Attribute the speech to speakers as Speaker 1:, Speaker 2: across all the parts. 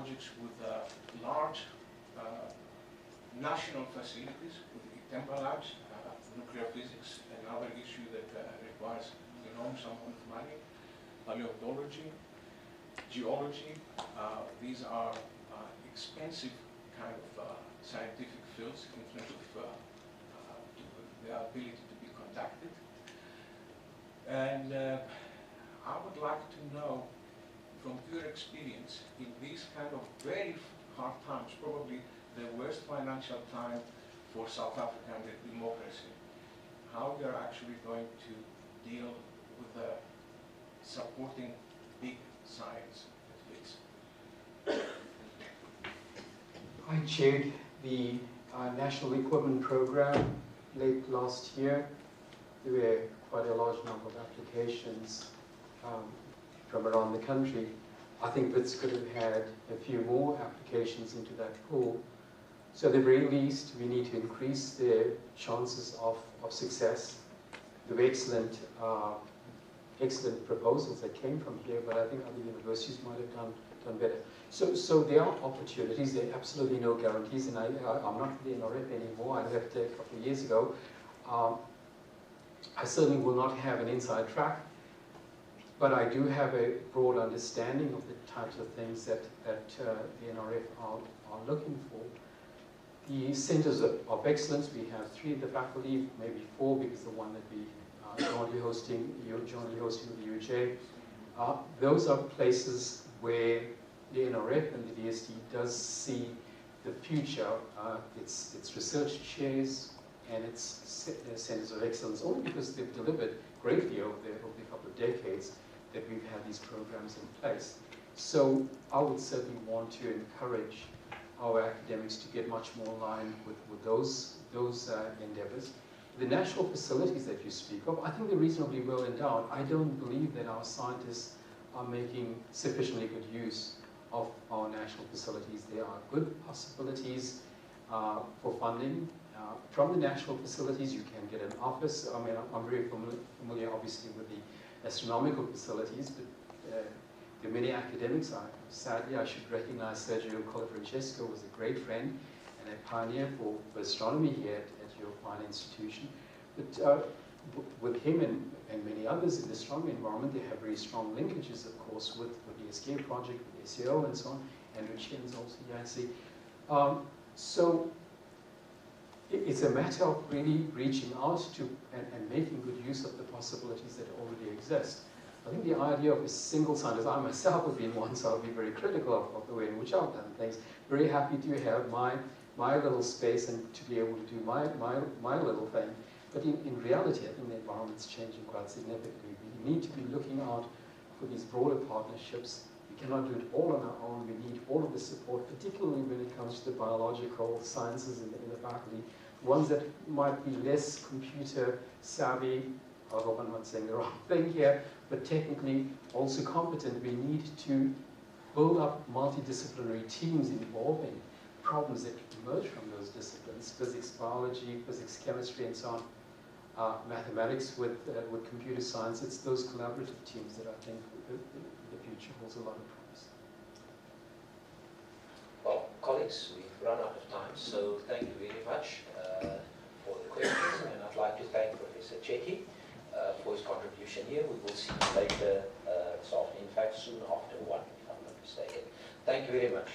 Speaker 1: projects with large national facilities, with ITEMPA labs, nuclear physics, another issue that requires enormous amount of money, paleontology, geology. These are expensive kind of scientific fields in terms of the ability to be conducted. And I would like to know, from your experience, in these kind of very hard times, probably the worst financial time for South Africa and the democracy, how you're actually going to deal with supporting big science at least.
Speaker 2: I chaired the National Equipment Program late last year. There were quite a large number of applications from around the country. I think BITS could have had a few more applications into that pool. So at the very least, we need to increase the chances of success. There were excellent proposals that came from here, but I think other universities might have done better. So there are opportunities. There are absolutely no guarantees, and I'm not with the NRF anymore. I left a couple of years ago. I certainly will not have an inside track, but I do have a broad understanding of the types of things that the NRF are looking for. The centers of excellence, we have 3 in the faculty, maybe 4, because the one that we jointly hosting with the UJ. Those are places where the NRF and the DST does see the future. It's research chairs and its centers of excellence, only because they've delivered greatly over the couple of decades that we've had these programs in place. So I would certainly want to encourage our academics to get much more in line with those endeavors. The national facilities that you speak of, I think they're reasonably well endowed. I don't believe that our scientists are making sufficiently good use of our national facilities. There are good possibilities for funding. From the national facilities, you can get an office. I mean, I'm very familiar, obviously, with the astronomical facilities, but there are many academics. Sadly, I should recognize Sergio Colafrancesco was a great friend and a pioneer for astronomy here at your fine institution. But with him and many others in the astronomy environment, they have very strong linkages, of course, with the SK project, with the SAO and so on. Andrew Chen's also here, I see. So it's a matter of really reaching out to and making good use of the possibilities that already exist. I think the idea of a single scientist, I myself have been one, so I'll be very critical of the way in which I've done things. Very happy to have my little space and to be able to do my little thing. But in reality, I think the environment's changing quite significantly. We need to be looking out for these broader partnerships. We cannot do it all on our own. We need all of the support, particularly when it comes to the biological sciences in the faculty, ones that might be less computer savvy. I hope I'm not saying the wrong thing here, but technically also competent. We need to build up multidisciplinary teams involving problems that emerge from those disciplines: physics, biology, physics, chemistry, and so on. Mathematics with computer science. It's those collaborative teams that I think the future holds a lot of promise.
Speaker 3: Well, colleagues, we've run out of time, so thank you very much for the questions, and I'd like to thank Professor Chetty for his contribution here. We will see you later this afternoon, in fact soon after 1, if I'm not mistaken. Thank you very much.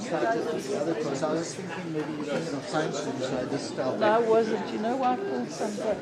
Speaker 4: Because I was thinking maybe you're thinking of science students, so I just stopped.
Speaker 5: No, I wasn't. You know what? Something.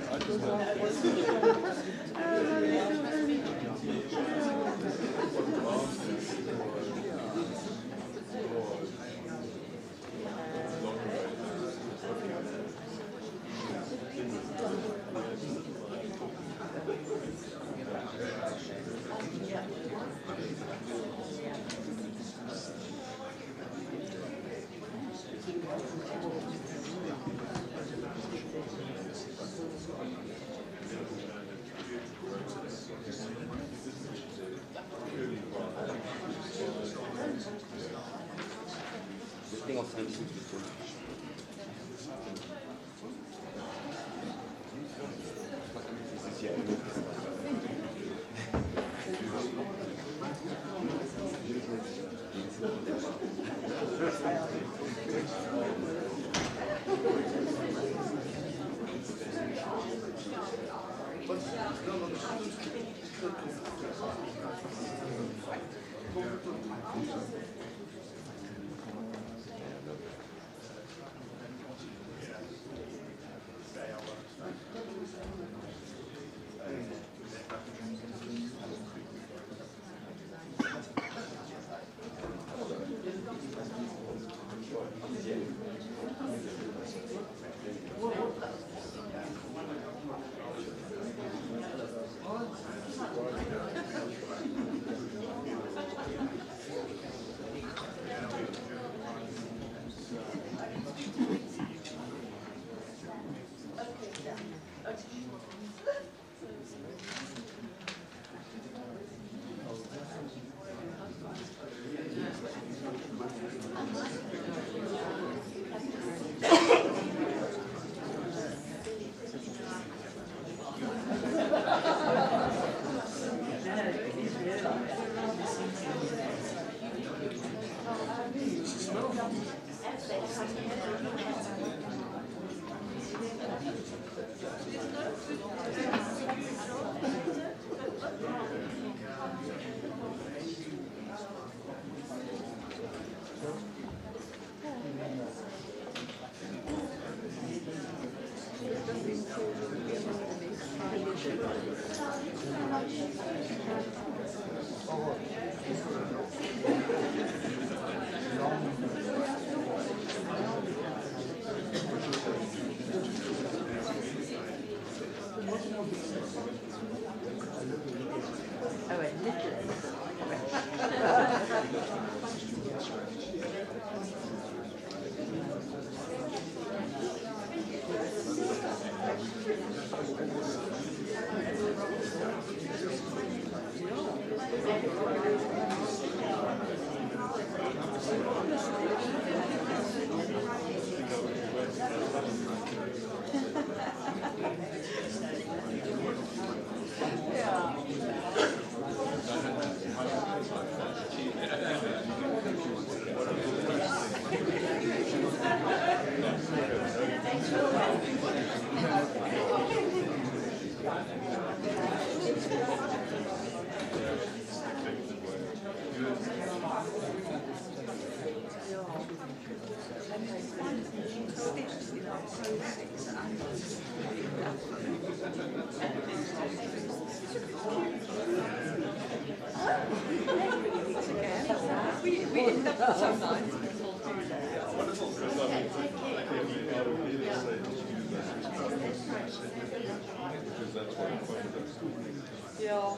Speaker 5: Yeah.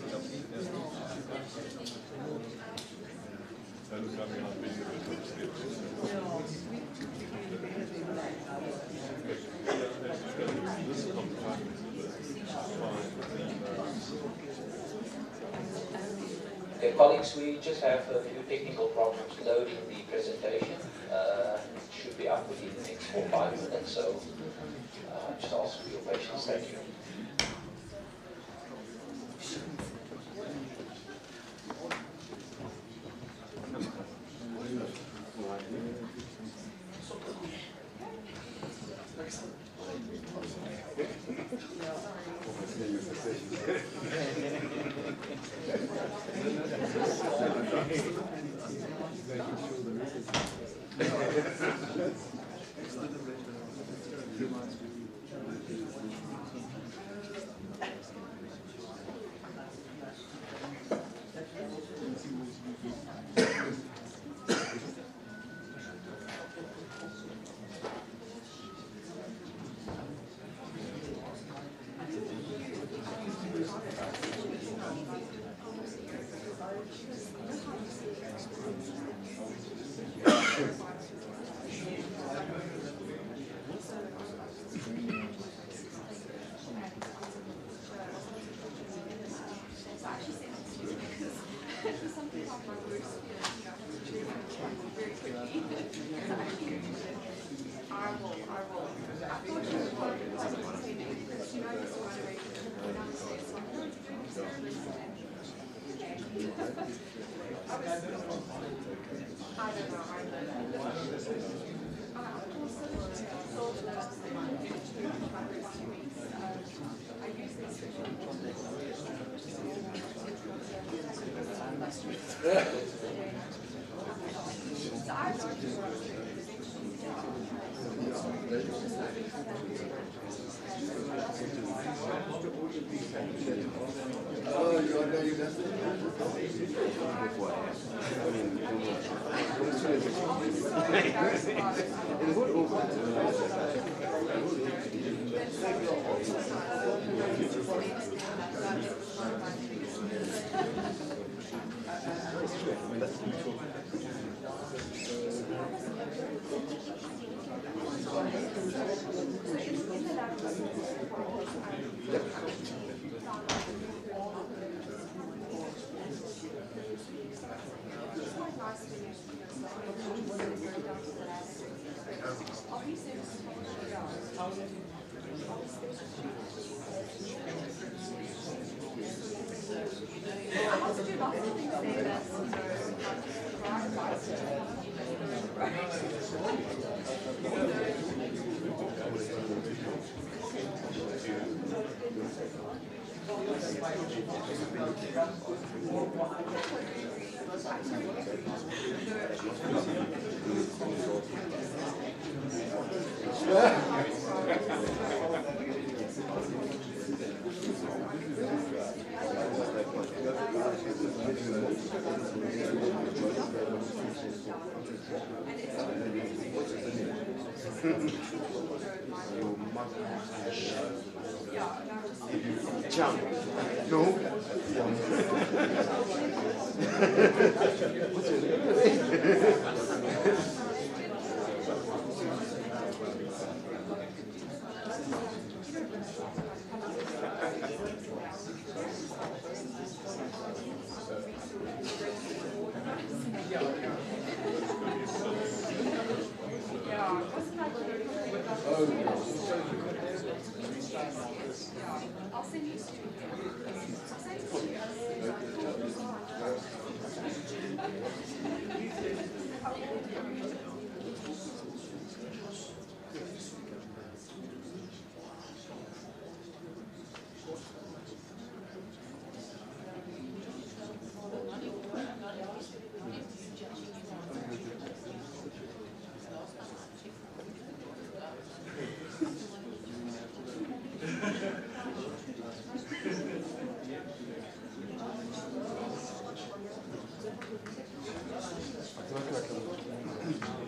Speaker 3: Okay, colleagues, we just have a few technical problems loading the presentation. It should be up within the next 4 or 5 minutes, so just ask for your patience. Thank you.
Speaker 4: Jump. No.
Speaker 6: Gracias.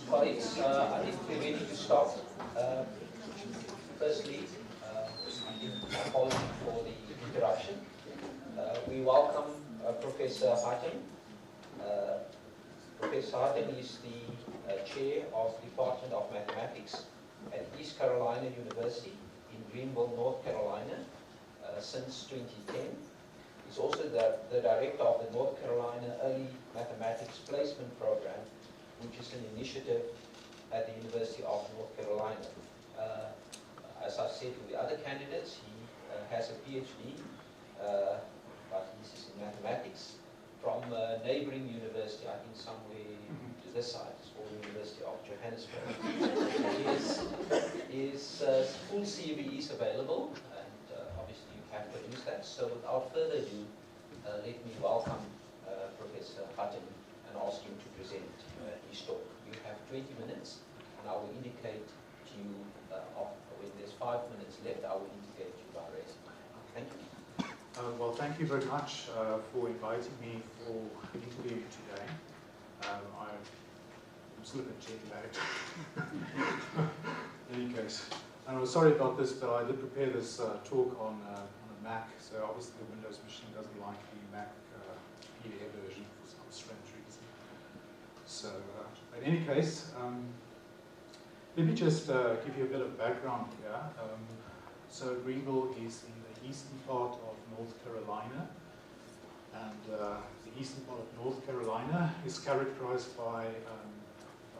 Speaker 3: Colleagues, I think we're ready to start. Firstly, apologies for the interruption. We welcome Professor Harten. Professor Harten is the chair of the Department of Mathematics at East Carolina University in Greenville, North Carolina, since 2010. He's also the director of the North Carolina Early Mathematics Placement Program, which is an initiative at the University of North Carolina. As I've said to the other candidates, he has a PhD, but he's in mathematics from a neighboring university, I think somewhere to this side, it's called the University of Johannesburg. His full CV is available, and obviously you can produce that. So without further ado, let me welcome Professor Harten and ask him to present his talk. You have 20 minutes, and I will indicate to you when there's 5 minutes left, I will indicate to you by raising my hand. Thank you.
Speaker 6: Well, thank you very much for inviting me for the interview today. I'm still a bit jet lagged. In any case, and I'm sorry about this, but I did prepare this talk on a Mac, so obviously the Windows machine doesn't like the Mac PDF version for some strange reason. So, in any case, let me just give you a bit of background here. So Greenville is in the eastern part of North Carolina, and the eastern part of North Carolina is characterized by, and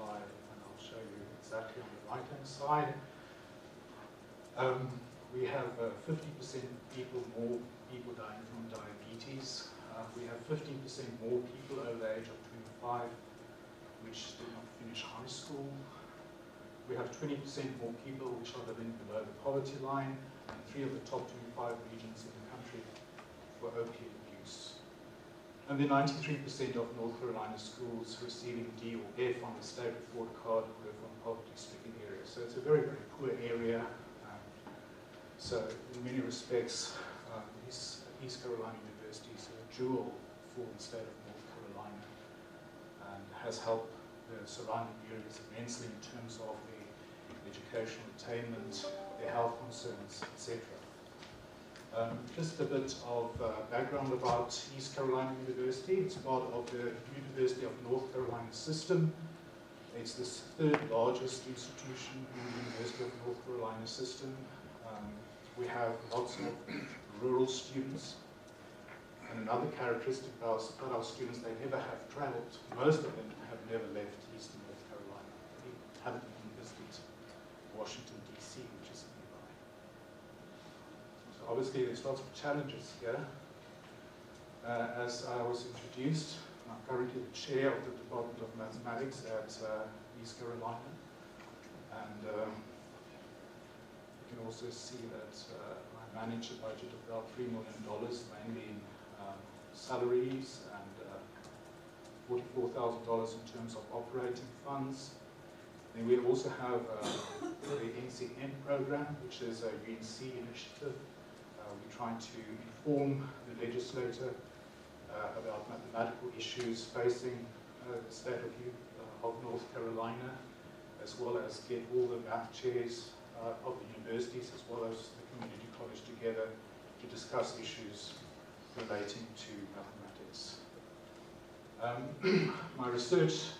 Speaker 6: I'll show you exactly on the right-hand side, we have 50% more people dying from diabetes. We have 15% more people over the age of 25 which did not finish high school. We have 20% more people which are living below the poverty line, and 3 of the top 25 regions in the country for opiate abuse. And then 93% of North Carolina schools receiving D or F on the state report card were from poverty-stricken areas. So it's a very, very poor area. So in many respects, East Carolina University is a jewel for the state of North Carolina and has helped the surrounding areas immensely in terms of their educational attainment, their health concerns, etc. Just a bit of background about East Carolina University. It's part of the University of North Carolina system. It's the 3rd largest institution in the University of North Carolina system. We have lots of rural students. And another characteristic about our students, they never have traveled. Most of them have never left Eastern North Carolina. They haven't even visited Washington, D.C., which is nearby. So obviously there's lots of challenges here. As I was introduced, I'm currently the chair of the Department of Mathematics at East Carolina. And you can also see that I manage a budget of about $3 million, mainly in salaries and $44,000 in terms of operating funds. Then we also have the NCN program, which is a UNC initiative, We're trying to inform the legislator about mathematical issues facing the state of North Carolina, as well as get all the math chairs of the universities as well as the community college together to discuss issues relating to mathematics. My research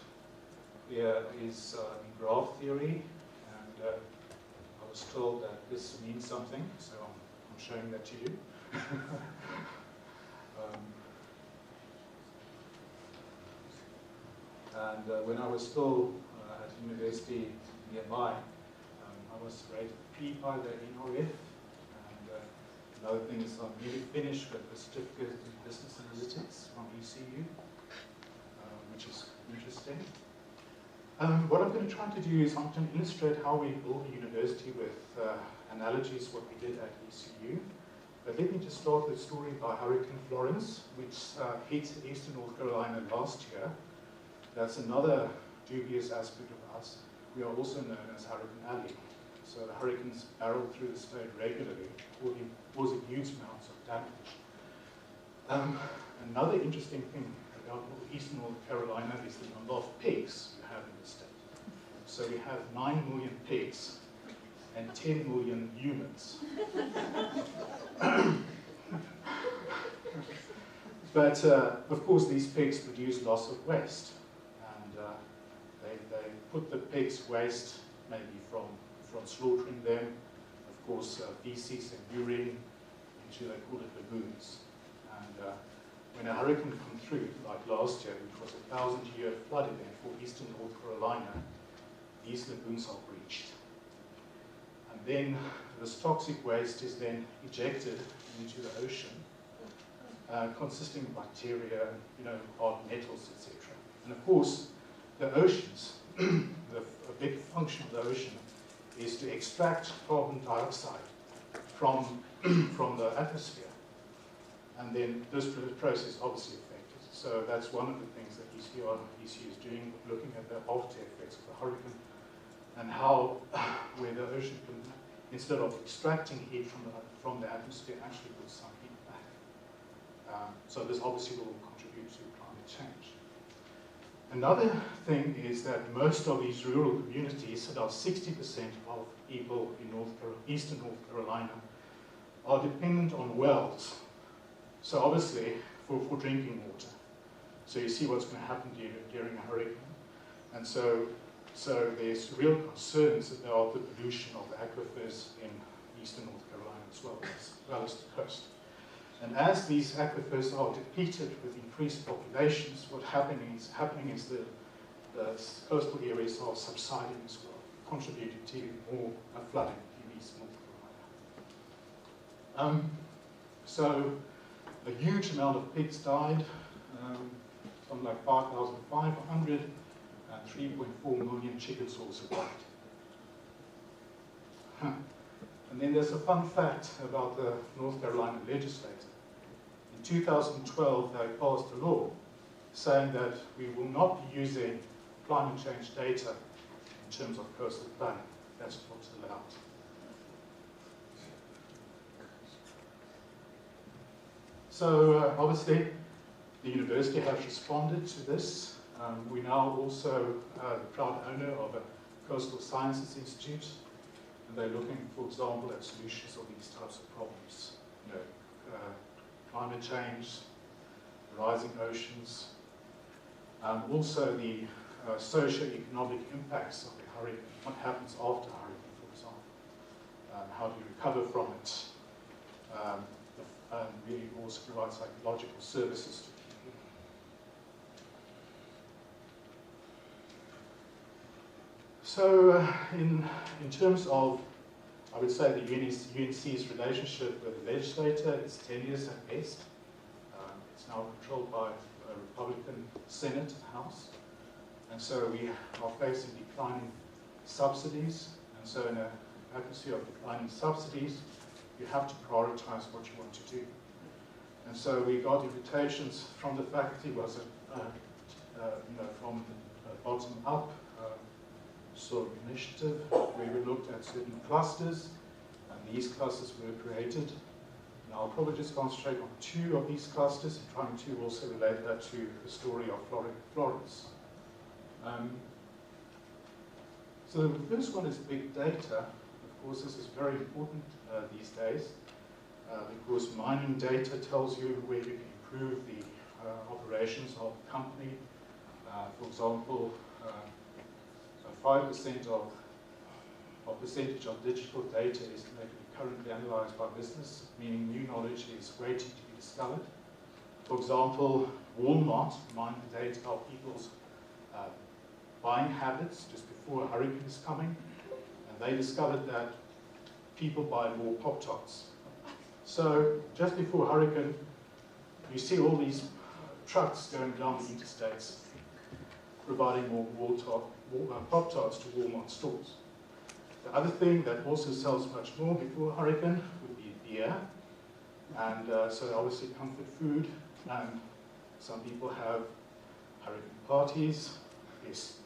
Speaker 6: here is in graph theory, and I was told that this means something, so I'm showing that to you. And when I was still at university nearby, I was rated P by the NRF. And another thing is I'm nearly finished with the certificate in business analytics from ECU, which is interesting. What I'm going to try to do is I'm going to illustrate how we build a university with analogies, what we did at ECU. But let me just start with a story by Hurricane Florence, which hit eastern North Carolina last year. That's another dubious aspect of us. We are also known as Hurricane Alley. So the hurricanes barrel through the state regularly, causing huge amounts of damage. Another interesting thing about eastern North Carolina is the number of pigs we have in the state. So we have 9 million pigs and 10 million humans. But of course these pigs produce lots of waste. They put the pigs' waste maybe from slaughtering them, of course feces and urine into, they call it lagoons. And when a hurricane comes through, like last year, which was a 1,000-year flood event for eastern North Carolina, these lagoons are breached. And then this toxic waste is then ejected into the ocean, consisting of bacteria, hard metals, etc. And of course, the oceans, a big function of the ocean is to extract carbon dioxide from the atmosphere. And then this process obviously affected. So that's one of the things that ECU is doing, looking at the after effects of the hurricane and how, where the ocean can, instead of extracting heat from the atmosphere, actually put some heat back. So this obviously will contribute to climate change. Another thing is that most of these rural communities, about 60% of people in eastern North Carolina, are dependent on wells. So obviously for drinking water. So you see what's going to happen during a hurricane. And so there's real concerns about the pollution of the aquifers in eastern North Carolina as well as the coast. And as these aquifers are depleted with increased populations, what's happening is the coastal areas are subsiding as well, contributing to more flooding in east North Carolina. So a huge amount of pigs died, something like 5,500, and 3.4 million chickens also died. And then there's a fun fact about the North Carolina legislature. In 2012, they passed a law saying that we will not be using climate change data in terms of coastal planning. That's what's allowed. So obviously, the university has responded to this. We're now also the proud owner of a Coastal Sciences Institute, and they're looking, for example, at solutions of these types of problems. Climate change, rising oceans, also the socio-economic impacts of the hurricane, what happens after a hurricane, for example, how do you recover from it, and we also provide psychological services to people. So in terms of, I would say the UNC's relationship with the legislator is tenuous at best. It's now controlled by a Republican Senate and House. And so we are facing declining subsidies. And so in an atmosphere of declining subsidies, you have to prioritize what you want to do. And so we got invitations from the faculty, was from bottom up sort of initiative where we looked at certain clusters, and these clusters were created. And I'll probably just concentrate on 2 of these clusters and trying to also relate that to the story of Florence. So the first one is big data. Of course, this is very important these days because mining data tells you where you can improve the operations of the company. For example, 5% of percentage of digital data is currently analyzed by business, meaning new knowledge is waiting to be discovered. For example, Walmart mined the data of people's buying habits just before a hurricane is coming, and they discovered that people buy more Pop-Tarts. So just before a hurricane, you see all these trucks going down the interstates, providing more Pop-Tarts to Walmart stores. The other thing that also sells much more before a hurricane would be beer, and so obviously comfort food, and some people have hurricane parties. Yes,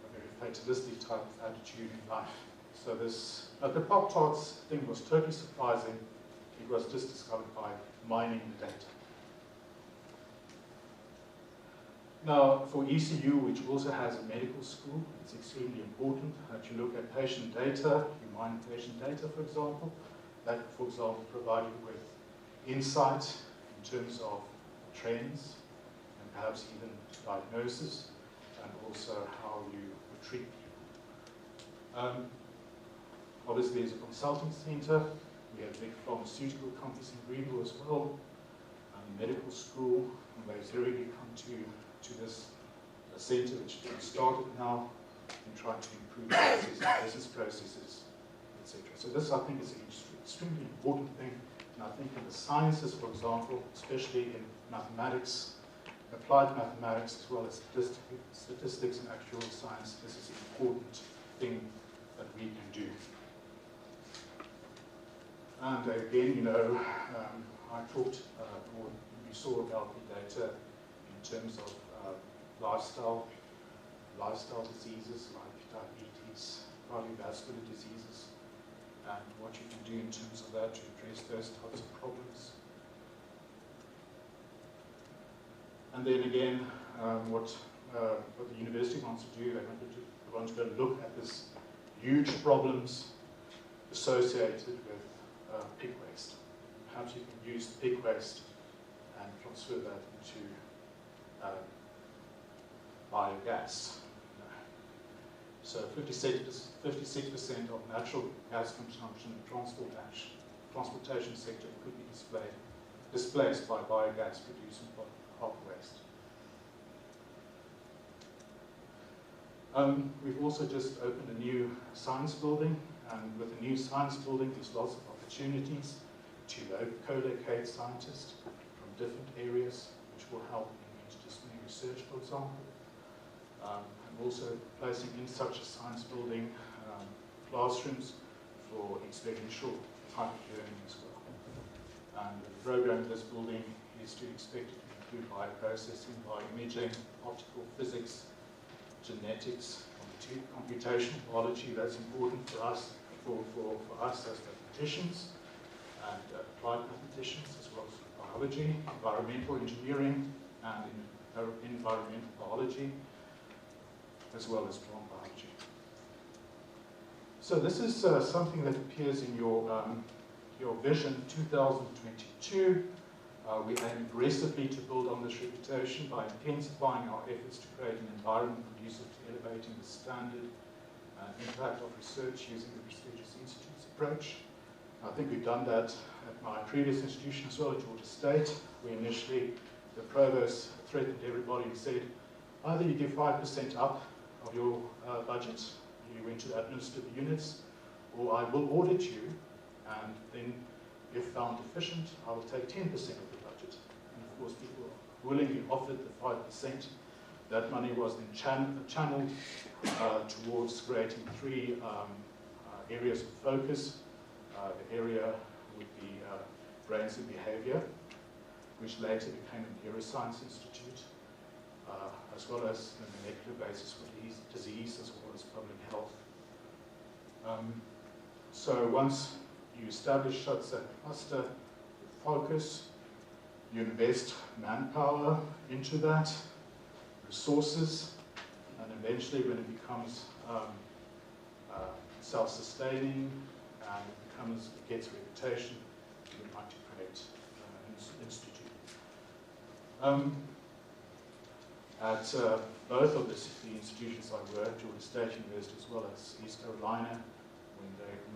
Speaker 6: a very fatalistic type of attitude in life. So this, the Pop-Tarts thing was totally surprising. It was just discovered by mining the data. Now, for ECU, which also has a medical school, it's extremely important that you look at patient data, you mine patient data, for example. That, for example, provide you with insight in terms of trends and perhaps even diagnosis, and also how you would treat people. Obviously, there's a consulting center. We have a big pharmaceutical campus in Greenville as well, and medical school, and they've already come to this center which has started now in trying to improve business processes, etc. So this, I think, is an extremely important thing, and I think in the sciences, for example, especially in mathematics, applied mathematics, as well as statistics and actual science, this is an important thing that we can do. And again, you know, I talked, or you saw about the data in terms of lifestyle diseases like diabetes, cardiovascular diseases, and what you can do in terms of that to address those types of problems. And then again, what the university wants to do, they want to go look at this huge problems associated with pig waste. Perhaps you can use the pig waste and transfer that into biogas. So 56% of natural gas consumption in transportation sector could be displaced by biogas produced from crop waste. We've also just opened a new science building, and with the new science building there's lots of opportunities to co-locate scientists from different areas, which will help in interdisciplinary research, for example. And also placing in such a science building classrooms for experiential type of learning as well. And the program of this building is to expect it to include bioprocessing, bioimaging, optical physics, genetics, computational biology. That's important for us, for us as mathematicians and applied mathematicians, as well as biology, environmental engineering, and environmental biology, as well as plant biology. So this is something that appears in your vision 2022. We aim aggressively to build on this reputation by intensifying our efforts to create an environment conducive to elevating the standard and impact of research using the prestigious institutes approach. I think we've done that at my previous institution as well, at Georgia State. We initially, the provost threatened everybody and said, either you give 5% up of your budget, you went to the administrative units, or I will audit you, and then if found deficient, I will take 10% of the budget. And of course, people willingly offered the 5%. That money was then channeled towards creating 3 areas of focus. The area would be brains and behavior, which later became a neuroscience institute, as well as the molecular basis for disease, as well as public health. So once you establish such a cluster with focus. You invest manpower into that, resources, and eventually when it becomes self-sustaining and it gets reputation, you would like to create an institute. At both of the institutions I worked, Georgia State University as well as East Carolina,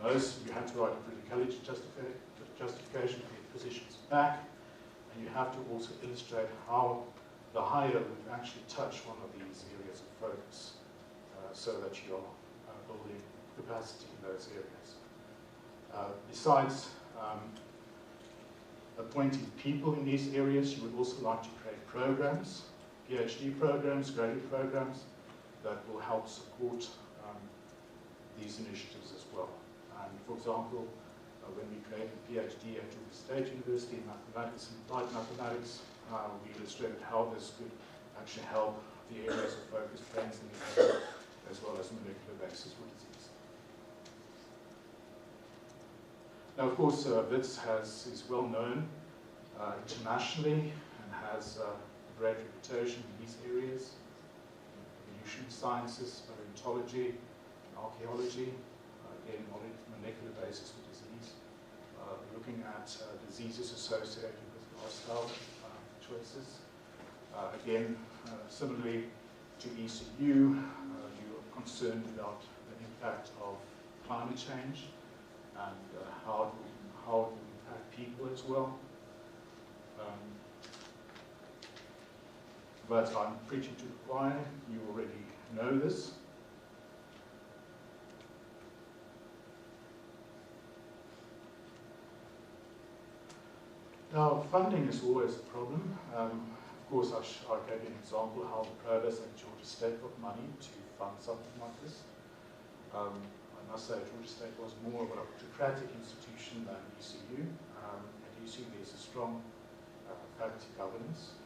Speaker 6: you have to write a criticality justification to get positions back, and you have to also illustrate how the hire would actually touch one of these areas of focus so that you're building capacity in those areas. Besides appointing people in these areas, you would also like to create programs, PhD programs, graduate programs, that will help support these initiatives as well. And for example, when we created a PhD at Georgia State University in mathematics and applied mathematics, we illustrated how this could actually help the areas of focus, brain stimulation, as well as molecular basis for disease. Now, of course, WITS is well known internationally and has a great reputation in these areas: evolution sciences, paleontology, and archaeology. Again, molecular basis for disease. Looking at diseases associated with lifestyle choices. Again, similarly to ECU, you are concerned about the impact of climate change and how it will impact people as well. But I'm preaching to the choir, you already know this. Now, funding is always a problem. Of course, I gave you an example how the provost at Georgia State got money to fund something like this. I must say Georgia State was more of a autocratic institution than ECU. At ECU, there's a strong faculty governance.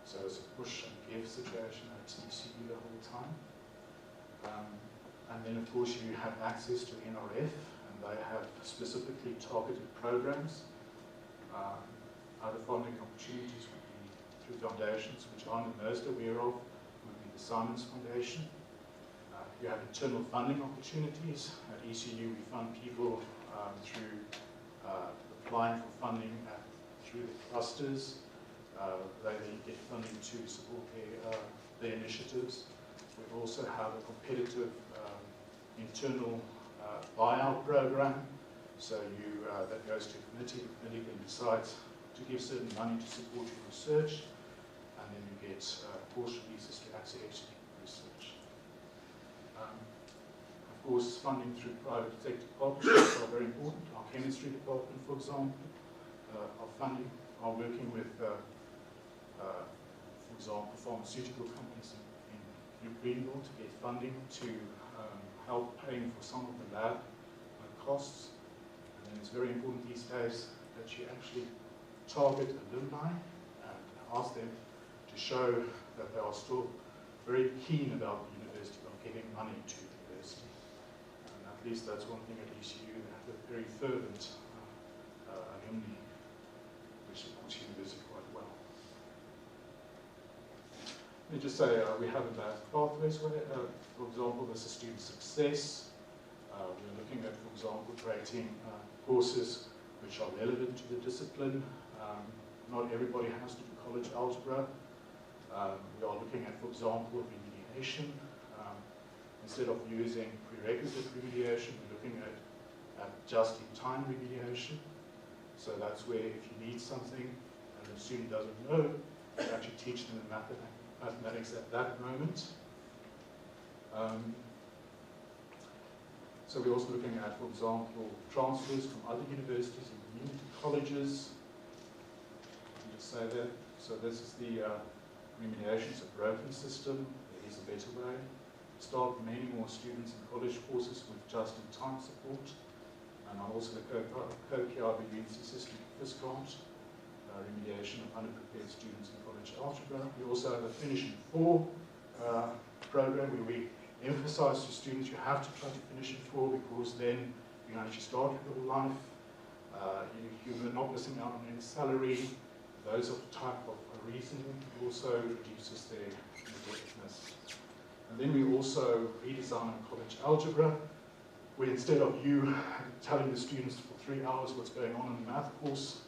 Speaker 6: So it's a push and give situation at ECU the whole time. And then, of course, you have access to NRF, and they have specifically targeted programs. Other funding opportunities would be through foundations, which I'm the most aware of, would be the Simons Foundation. You have internal funding opportunities. At ECU, we fund people through applying for funding through the clusters. They then get funding to support their initiatives. We also have a competitive internal buyout program. So that goes to a committee. The committee then decides to give certain money to support your research, and then you get course releases to actually execute research. Of course, funding through private sector partnerships are very important. Our chemistry department, for example, are working with, for example, pharmaceutical companies in Greenville to get funding to help paying for some of the lab costs. And it's very important these days that you actually target alumni and ask them to show that they are still very keen about the university, about giving money to the university. And at least that's one thing at ECU, they have a very fervent alumni, which supports the university quite well. Let me just say, we have a pathways where, for example, this is student success. We're looking at, for example, creating courses which are relevant to the discipline. Not everybody has to do college algebra. We are looking at, for example, remediation. Instead of using prerequisite remediation, we're looking at just-in-time remediation. So that's where if you need something and the student doesn't know, you actually teach them the mathematics at that moment. So we're also looking at, for example, transfers from other universities and community colleges. Let me just say that. So this is the remediation. It's a broken system. There is a better way. Start many more students in college courses with just-in-time support. And also the co-PRB Unity System FIS grant, remediation of underprepared students in college algebra. We also have a Finish in 4 program where we emphasize to students you have to try to finish in 4 because then you actually start your whole life. You're not missing out on any salary. Those of the type of reasoning also reduces their indebtedness. And then we also redesign college algebra, where instead of you telling the students for 3 hours what's going on in the math course,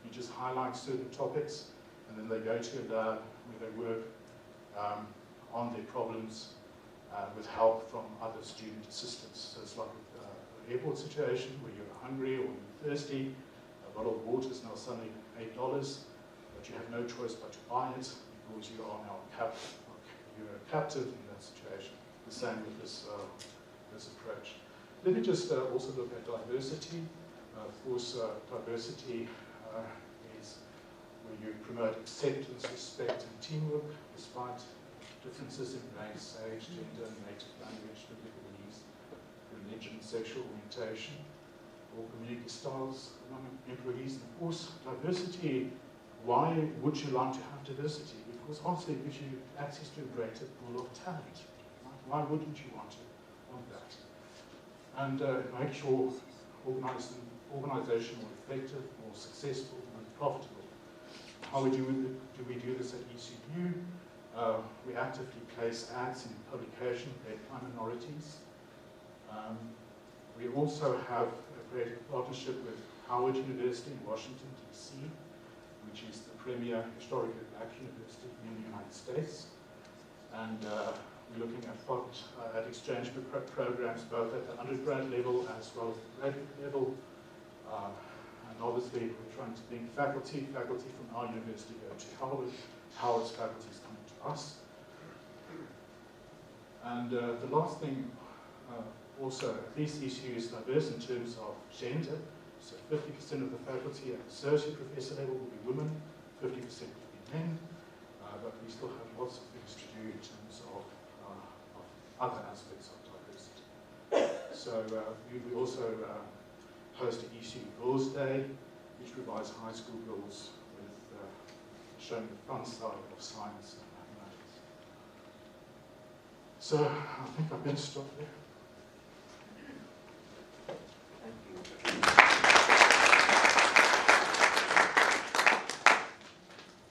Speaker 6: you just highlight certain topics, and then they go to a lab where they work on their problems with help from other student assistants. So it's like an airport situation where you're hungry or you're thirsty. A bottle of water is now suddenly $8, but you have no choice but to buy it because you are now you're a captive in that situation. The same with this approach. Let me just also look at diversity. Of course, diversity is where you promote acceptance, respect, and teamwork despite differences in race, age, gender, native language, biblical beliefs, religion, sexual orientation, or community styles among employees. And of course, diversity, why would you like to have diversity? Because obviously it gives you access to a greater pool of talent. Right? Why wouldn't you want that? And make your organization more effective, more successful, more profitable. How do we do this at ECU? We actively place ads in publication led by minorities. We also have created a partnership with Howard University in Washington, D.C., which is the premier historically black university in the United States. And we're looking at exchange programs both at the undergrad level as well as the graduate level. And obviously we're trying to bring faculty from our university go to Howard. Howard's faculty is coming to us. And the last thing, also, at least ECU is diverse in terms of gender. So 50% of the faculty at the associate professor level will be women, 50% will be men, but we still have lots of things to do in terms of other aspects of diversity. So we also host an ECU Girls' Day, which provides high school girls with showing the fun side of science and mathematics. So I think I better stop there.
Speaker 3: Thank you.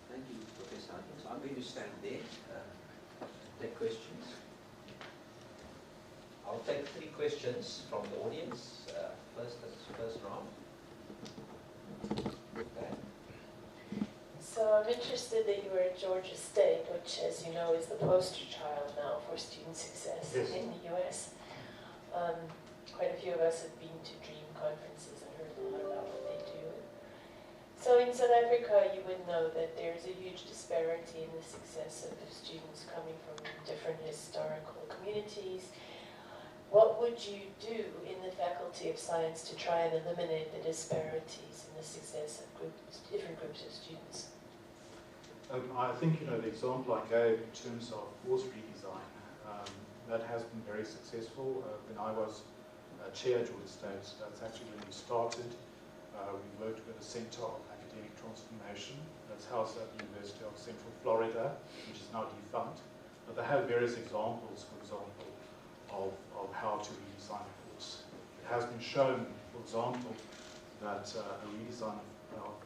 Speaker 3: Thank you, Professor Huggins. I'm going to stand there take questions. I'll take 3 questions from the audience. First round. Okay.
Speaker 7: So I'm interested that you were at Georgia State, which, as you know, is the poster child now for student success in the U.S. Quite a few of us have been to DREAM conferences and heard a lot about what they do. So in South Africa, you would know that there's a huge disparity in the success of the students coming from different historical communities. What would you do in the Faculty of Science to try and eliminate the disparities in the success of different groups of students?
Speaker 6: I think, the example I gave in terms of course redesign, that has been very successful. When I was chair at Georgia State, that's actually when we started. We worked with the Center of Academic Transformation that's housed at the University of Central Florida, which is now defunct. But they have various examples, for example, of how to redesign a course. It has been shown, for example, that a redesign of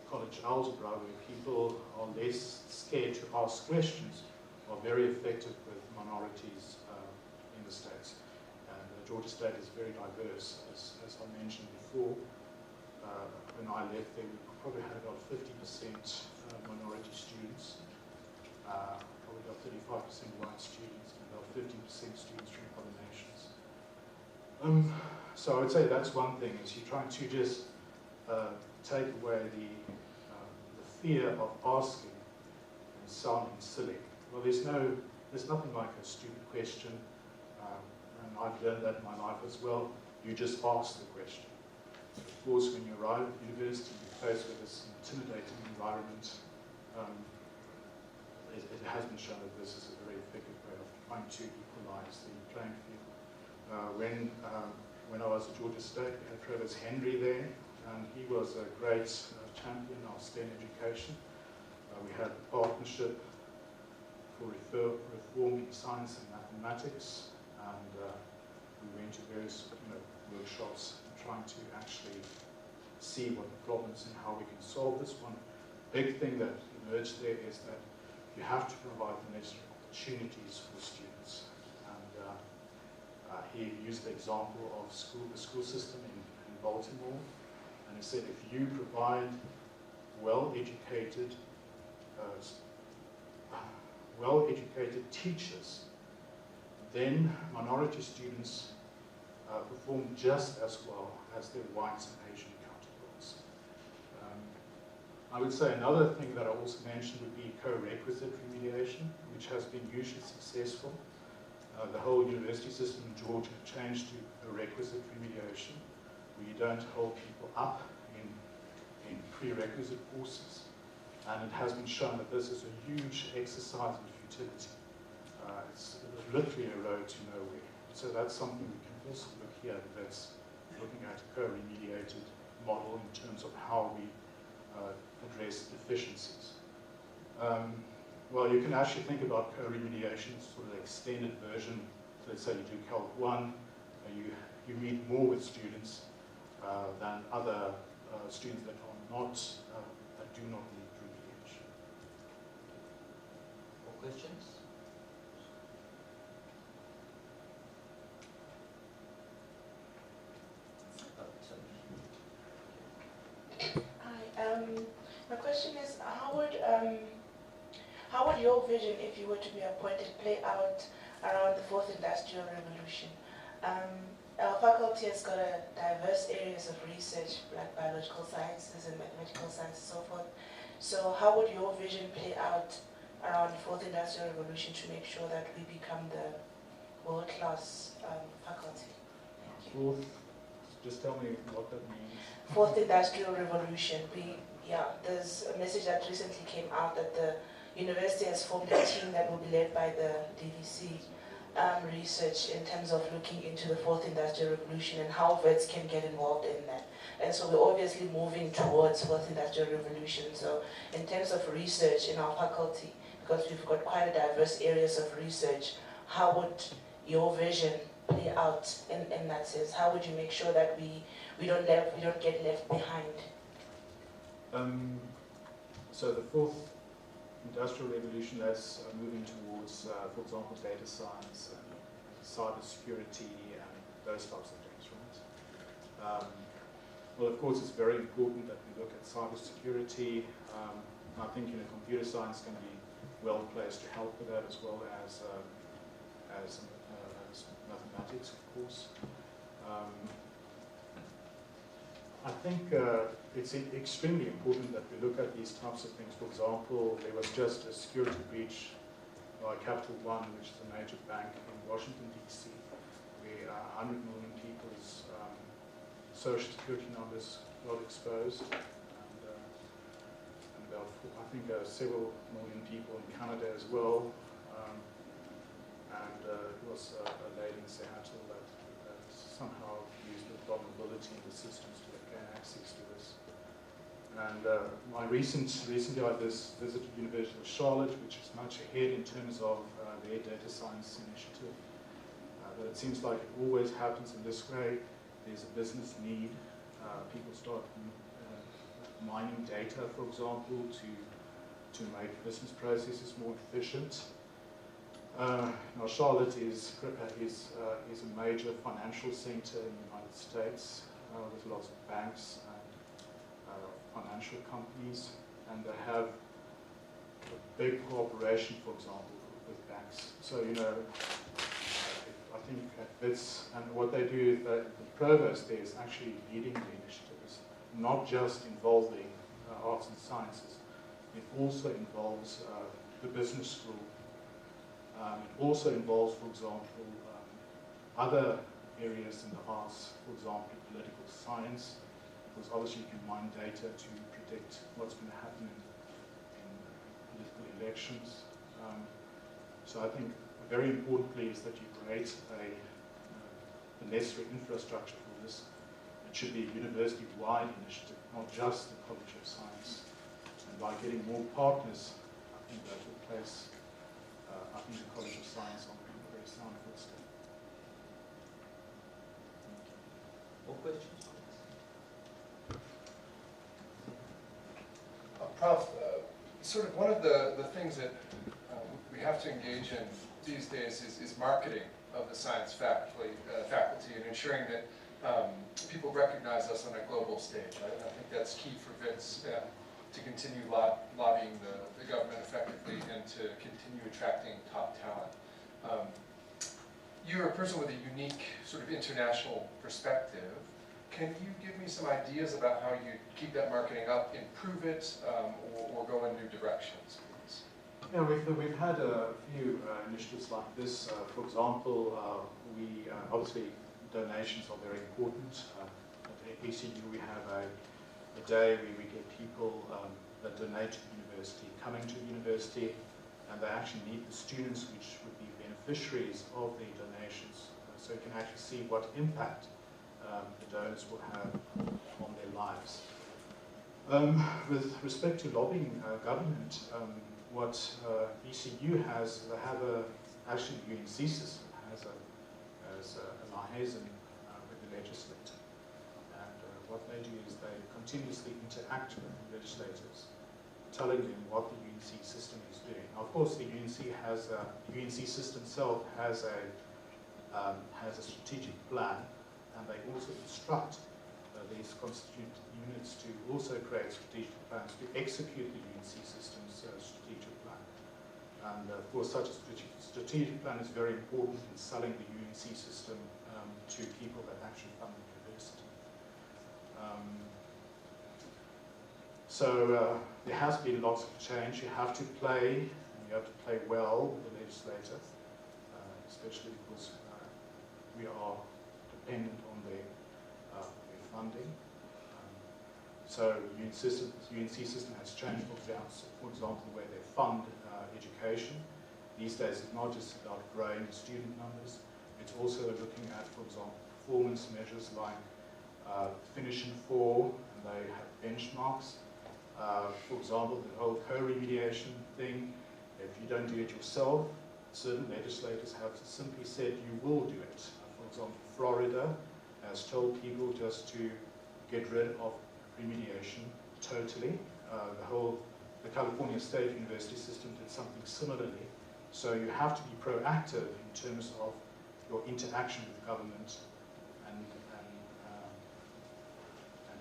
Speaker 6: college algebra, where people are less scared to ask questions, are very effective with minorities in the States. And Georgia State is very diverse, as I mentioned before. When I left there, we probably had about 50% minority students, probably about 35% white students, and about 15% students from other nations. So I would say that's one thing, is you're trying to just take away the fear of asking and sounding silly. Well, there's nothing like a stupid question, and I've learned that in my life as well. You just ask the question. Of course, when you arrive at university, you're faced with this intimidating environment. It has been shown that this is a very effective way of trying to equalize the playing field. When I was at Georgia State, we had Travis Henry there, and he was a great champion of STEM education. We had a partnership for reform in science and mathematics, and we went to various workshops trying to actually see what the problems and how we can solve this one. Big thing that emerged there is that you have to provide the necessary opportunities for students. And he used the example of the school system in Baltimore, and he said if you provide well-educated teachers, then minority students perform just as well as their whites and Asian counterparts. I would say another thing that I also mentioned would be co-requisite remediation, which has been hugely successful. The whole university system in Georgia changed to co-requisite remediation, where you don't hold people up in prerequisite courses. And it has been shown that this is a huge exercise in futility. It's literally a road to nowhere. So that's something we can also look here, that's looking at a co-remediated model in terms of how we address deficiencies. Well, you can actually think about co-remediation, sort of the extended version. Let's say you do Calc 1, you meet more with students than other students that are not, that do not need remediation.
Speaker 3: More questions?
Speaker 8: Hi, my question is, how would your vision, if you were to be appointed, play out around the fourth industrial revolution? Our faculty has got a diverse areas of research, like biological sciences and mathematical sciences and so forth. So how would your vision play out around the fourth industrial revolution to make sure that we become the world-class faculty? Thank you.
Speaker 6: Fourth, just tell me what that means.
Speaker 8: Fourth industrial revolution. There's a message that recently came out that the university has formed a team that will be led by the DVC research in terms of looking into the fourth industrial revolution and how vets can get involved in that. And so we're obviously moving towards fourth industrial revolution. So in terms of research in our faculty, because we've got quite a diverse areas of research, how would your vision play out in that sense? How would you make sure that we don't get left behind?
Speaker 6: So the fourth industrial revolution, that's moving towards, for example, data science and cyber security and those types of things, right? Well, of course, it's very important that we look at cyber security. I think computer science can be well placed to help with that, as well as mathematics, of course. I think it's extremely important that we look at these types of things. For example, there was just a security breach by Capital One, which is a major bank in Washington, D.C., where 100 million people's social security numbers got exposed. And about, I think, several million people in Canada as well. It was a lady in Seattle that somehow used the vulnerability in the systems to gain access to this. And recently I visited the University of Charlotte, which is much ahead in terms of their data science initiative. But it seems like it always happens in this way. There's a business need. People start mining data, for example, to make business processes more efficient. Now Charlotte is a major financial center in the United States with lots of banks and financial companies, and they have a big cooperation, for example, with banks. So I think at this, and what they do, the provost there is actually leading the initiatives, not just involving arts and sciences. It also involves the business school. It also involves, for example, other areas in the arts, for example, political science, because obviously you can mine data to predict what's going to happen in political elections. So I think very importantly is that you create the necessary infrastructure for this. It should be a university-wide initiative, not just the College of Science. And by getting more partners, I think that will place the College of Science on a very sound footstep.
Speaker 3: More questions on this?
Speaker 9: Prof, sort of one of the things that we have to engage in these days is marketing of the science faculty and ensuring that people recognize us on a global stage. I think that's key for Vince to continue lobbying the government effectively and to continue attracting top talent. You're a person with a unique sort of international perspective. Can you give me some ideas about how you keep that marketing up, improve it, or go in new directions, please?
Speaker 6: Yeah, we've had a few initiatives like this. For example, we obviously donations are very important. At ECU we have a day where we get people that donate to the university coming to the university, and they actually meet the students which would be beneficiaries of the donations, so you can actually see what impact the donors will have on their lives. With respect to lobbying government, what ECU has, they have actually the UNC system has a liaison with the legislature. And what they do is they continuously interact with the legislators, telling them what the UNC system is doing. Now, of course, the UNC system itself has a strategic plan, and they also instruct these constituent units to also create strategic plans to execute the UNC system's strategic plan. And of course, such a strategic plan is very important in selling the UNC system to people that actually fund the university. So there has been lots of change. You have to play, and you have to play well with the legislator, especially because we are dependent on their funding. So the UNC system has changed, for example, the way they fund education. These days it's not just about growing student numbers, it's also looking at, for example, performance measures like finish in 4, and they have benchmarks. For example, the whole co-remediation thing, if you don't do it yourself, certain legislators have simply said you will do it. For example, Florida has told people just to get rid of remediation totally. The California State University system did something similarly. So you have to be proactive in terms of your interaction with government and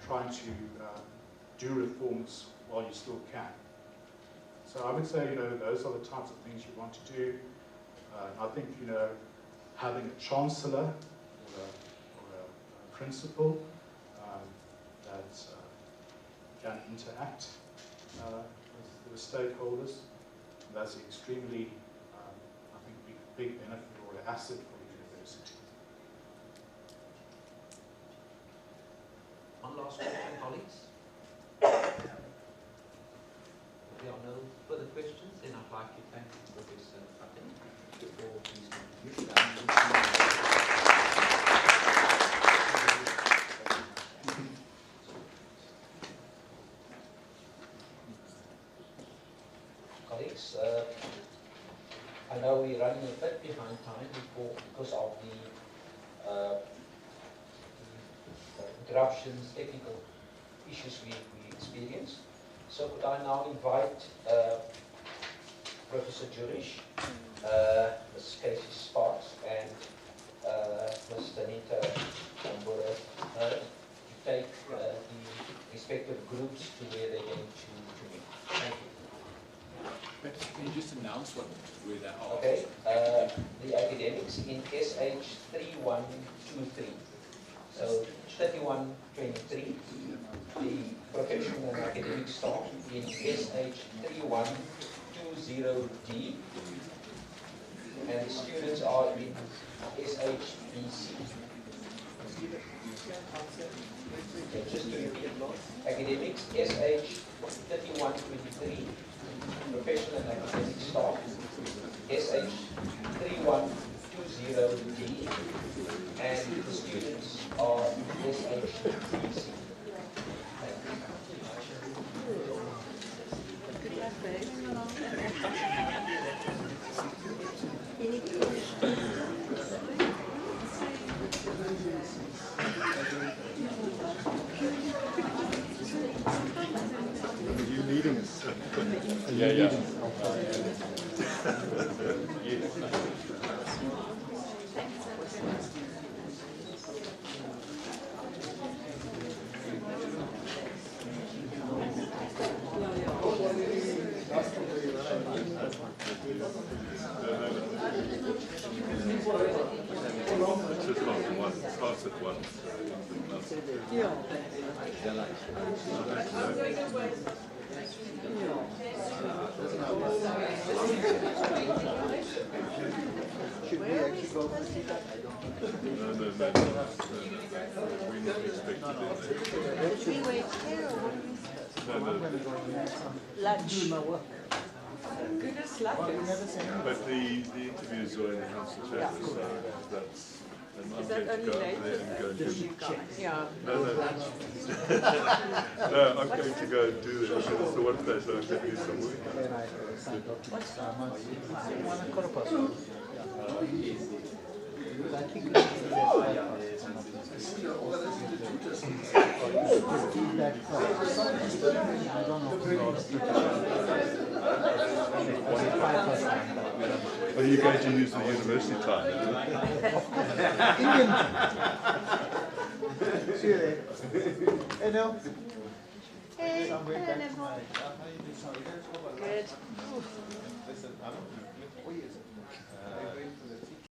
Speaker 6: trying to do reforms while you still can. So I would say, those are the types of things you want to do. I think, having a chancellor or a principal that can interact with the stakeholders, that's extremely, I think, big benefit or an asset for the university.
Speaker 3: One last question, colleagues. If there are no further questions, then I'd like to thank Professor Fatten for his contribution. Colleagues, I know we're running a bit behind time because of the interruptions, technical issues we experienced. So could I now invite Professor Jurish, Ms. Casey Sparks, and Ms. Danita Tambura to take the respective groups to where they're going to meet. Thank you.
Speaker 10: Can you just announce where they are?
Speaker 3: Okay, the academics in SH 3123. So 3123, the professional and academic staff in SH 3120D, and the students are in SHBC. Okay, just to repeat, academics SH 3123, professional and academic staff, SH 3120D, and the students are SHBC.
Speaker 4: You leading us?
Speaker 10: yeah. It's just on one, starts at one.
Speaker 4: Should we actually go to see that?
Speaker 10: No. We're not expected
Speaker 5: Should we wait here or what do we say? Lunch. Goodness luckers.
Speaker 10: But the interviews are in the council chambers, so that's. And I'm going to go up there and go and do them.
Speaker 5: Yeah.
Speaker 10: No. No, I'm going to go and do this because it's the one place I can do some work. Are you going to use the university time?
Speaker 4: Indian. See you there. Hey, Neil.
Speaker 5: Hey, hello, Good.